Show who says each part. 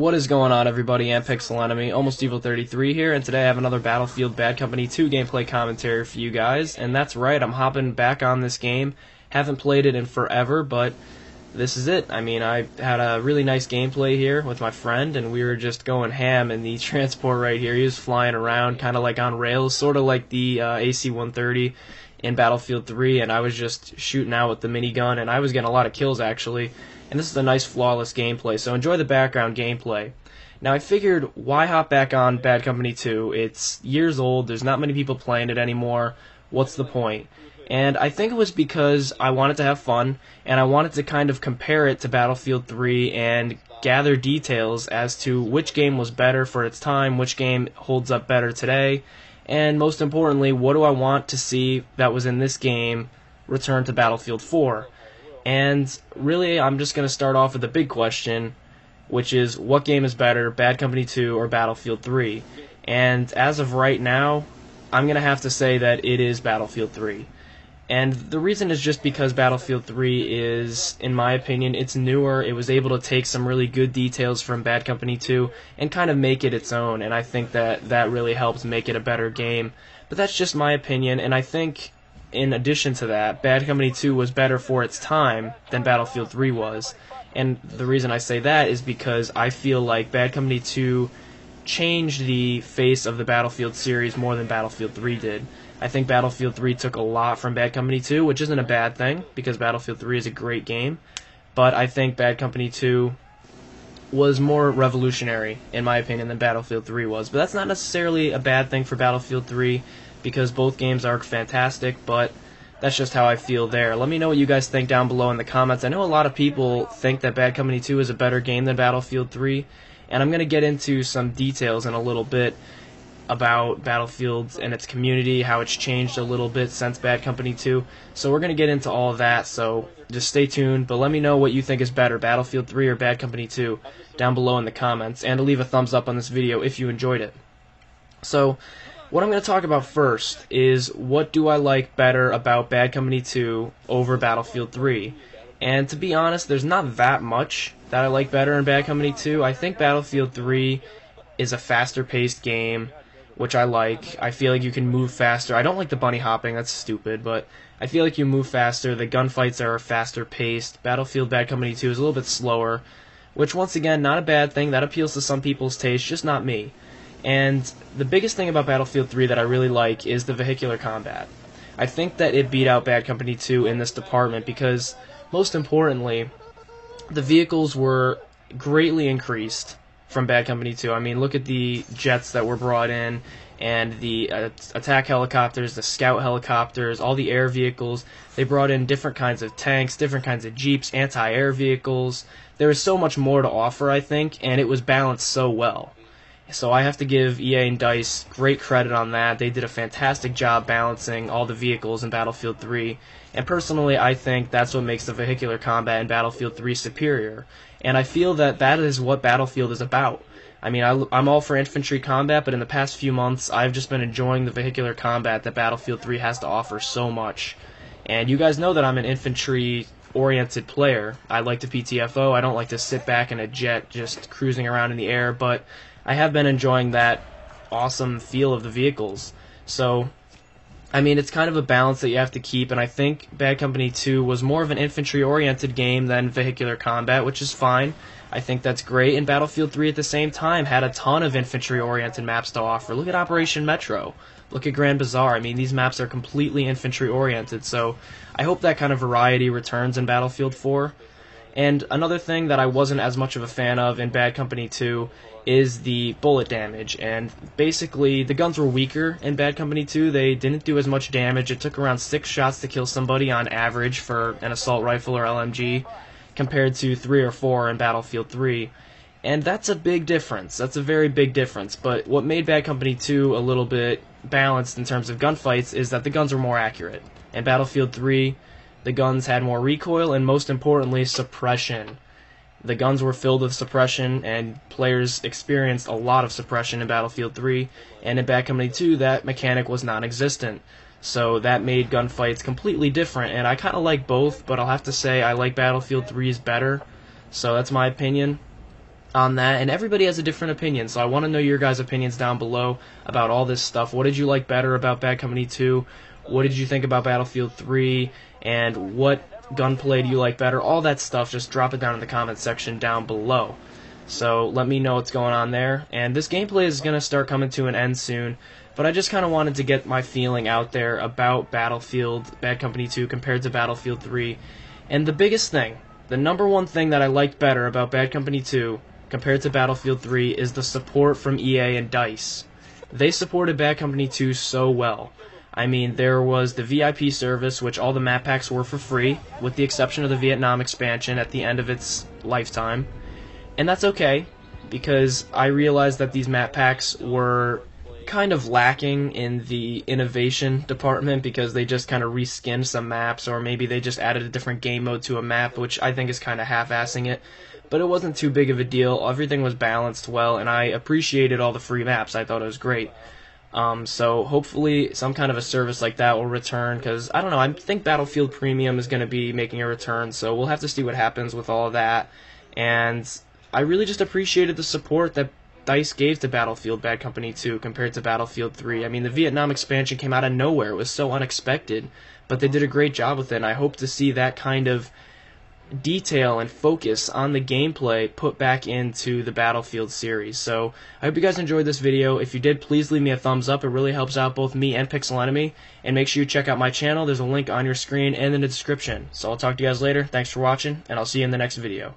Speaker 1: What is going on, everybody? I'm Pixel Enemy, Almost Evil 33 here, and today I have another Battlefield Bad Company 2 gameplay commentary for you guys. And that's right, I'm hopping back on this game. Haven't played it in forever, but this is it. I mean, I had a really nice gameplay here with my friend, and we were just going ham in the transport right here. He was flying around, kind of like on rails, sort of like the AC-130 in Battlefield 3, and I was just shooting out with the minigun, and I was getting a lot of kills, actually. And this is a nice, flawless gameplay, so enjoy the background gameplay. Now, I figured, why hop back on Bad Company 2? It's years old, there's not many people playing it anymore, what's the point? And I think it was because I wanted to have fun, and I wanted to kind of compare it to Battlefield 3 and gather details as to which game was better for its time, which game holds up better today, and most importantly, what do I want to see that was in this game return to Battlefield 4? And really, I'm just going to start off with the big question, which is, what game is better, Bad Company 2 or Battlefield 3? And as of right now, I'm going to have to say that it is Battlefield 3. And the reason is just because Battlefield 3 is, in my opinion, it's newer. It was able to take some really good details from Bad Company 2 and kind of make it its own, and I think that that really helps make it a better game. But that's just my opinion, and I think in addition to that, Bad Company 2 was better for its time than Battlefield 3 was. And the reason I say that is because I feel like Bad Company 2 changed the face of the Battlefield series more than Battlefield 3 did. I think Battlefield 3 took a lot from Bad Company 2, which isn't a bad thing, because Battlefield 3 is a great game. But I think Bad Company 2 was more revolutionary, in my opinion, than Battlefield 3 was. But that's not necessarily a bad thing for Battlefield 3, because both games are fantastic, but that's just how I feel there. Let me know what you guys think down below in the comments. I know a lot of people think that Bad Company 2 is a better game than Battlefield 3, and I'm going to get into some details in a little bit about Battlefield and its community, how it's changed a little bit since Bad Company 2. So we're going to get into all of that, so just stay tuned. But let me know what you think is better, Battlefield 3 or Bad Company 2, down below in the comments, and to leave a thumbs up on this video if you enjoyed it. So what I'm going to talk about first is, what do I like better about Bad Company 2 over Battlefield 3? And to be honest, there's not that much that I like better in Bad Company 2. I think Battlefield 3 is a faster-paced game, which I like. I feel like you can move faster. I don't like the bunny hopping, that's stupid, but I feel like you move faster. The gunfights are faster-paced. Battlefield Bad Company 2 is a little bit slower, which, once again, not a bad thing. That appeals to some people's taste, just not me. And the biggest thing about Battlefield 3 that I really like is the vehicular combat. I think that it beat out Bad Company 2 in this department because, most importantly, the vehicles were greatly increased from Bad Company 2. I mean, look at the jets that were brought in, and the attack helicopters, the scout helicopters, all the air vehicles. They brought in different kinds of tanks, different kinds of jeeps, anti-air vehicles. There was so much more to offer, I think, and it was balanced so well. So I have to give EA and DICE great credit on that. They did a fantastic job balancing all the vehicles in Battlefield 3. And personally, I think that's what makes the vehicular combat in Battlefield 3 superior. And I feel that that is what Battlefield is about. I mean, I'm all for infantry combat, but in the past few months, I've just been enjoying the vehicular combat that Battlefield 3 has to offer so much. And you guys know that I'm an infantry-oriented player. I like to PTFO. I don't like to sit back in a jet just cruising around in the air, but I have been enjoying that awesome feel of the vehicles. So, I mean, it's kind of a balance that you have to keep, and I think Bad Company 2 was more of an infantry-oriented game than vehicular combat, which is fine. I think that's great, and Battlefield 3 at the same time had a ton of infantry-oriented maps to offer. Look at Operation Metro. Look at Grand Bazaar. I mean, these maps are completely infantry-oriented, so I hope that kind of variety returns in Battlefield 4. And another thing that I wasn't as much of a fan of in Bad Company 2 is the bullet damage. And basically, the guns were weaker in Bad Company 2. They didn't do as much damage. It took around 6 shots to kill somebody on average for an assault rifle or LMG, compared to 3 or 4 in Battlefield 3. And that's a big difference. That's a very big difference. But what made Bad Company 2 a little bit balanced in terms of gunfights is that the guns were more accurate. In Battlefield 3, the guns had more recoil, and most importantly, suppression. The guns were filled with suppression, and players experienced a lot of suppression in Battlefield 3, and in Bad Company 2, that mechanic was non-existent. So that made gunfights completely different, and I kind of like both, but I'll have to say I like Battlefield 3's better, so that's my opinion. on that, and everybody has a different opinion, so I want to know your guys' opinions down below about all this stuff. What did you like better about Bad Company 2? What did you think about Battlefield 3? And what gunplay do you like better? All that stuff, just drop it down in the comment section down below. So let me know what's going on there. And this gameplay is going to start coming to an end soon, but I just kind of wanted to get my feeling out there about Battlefield, Bad Company 2 compared to Battlefield 3. And the biggest thing, the number one thing that I liked better about Bad Company 2 compared to Battlefield 3 is the support from EA and DICE. They supported Bad Company 2 so well. I mean, there was the VIP service, which all the map packs were for free, with the exception of the Vietnam expansion at the end of its lifetime. And that's okay, because I realized that these map packs were kind of lacking in the innovation department, because they just kind of reskinned some maps, or maybe they just added a different game mode to a map, which I think is kind of half-assing it. But it wasn't too big of a deal. Everything was balanced well, and I appreciated all the free maps. I thought it was great. So hopefully some kind of a service like that will return, because I don't know, I think Battlefield Premium is going to be making a return, so we'll have to see what happens with all of that. And I really just appreciated the support that DICE gave to Battlefield Bad Company 2 compared to Battlefield 3. I mean, the Vietnam expansion came out of nowhere. It was so unexpected, but they did a great job with it, and I hope to see that kind of detail and focus on the gameplay put back into the Battlefield series. So I hope you guys enjoyed this video. If you did, please leave me a thumbs up. It really helps out both me and Pixel Enemy. And make sure you check out my channel. There's a link on your screen and in the description. So I'll talk to you guys later. Thanks for watching, and I'll see you in the next video.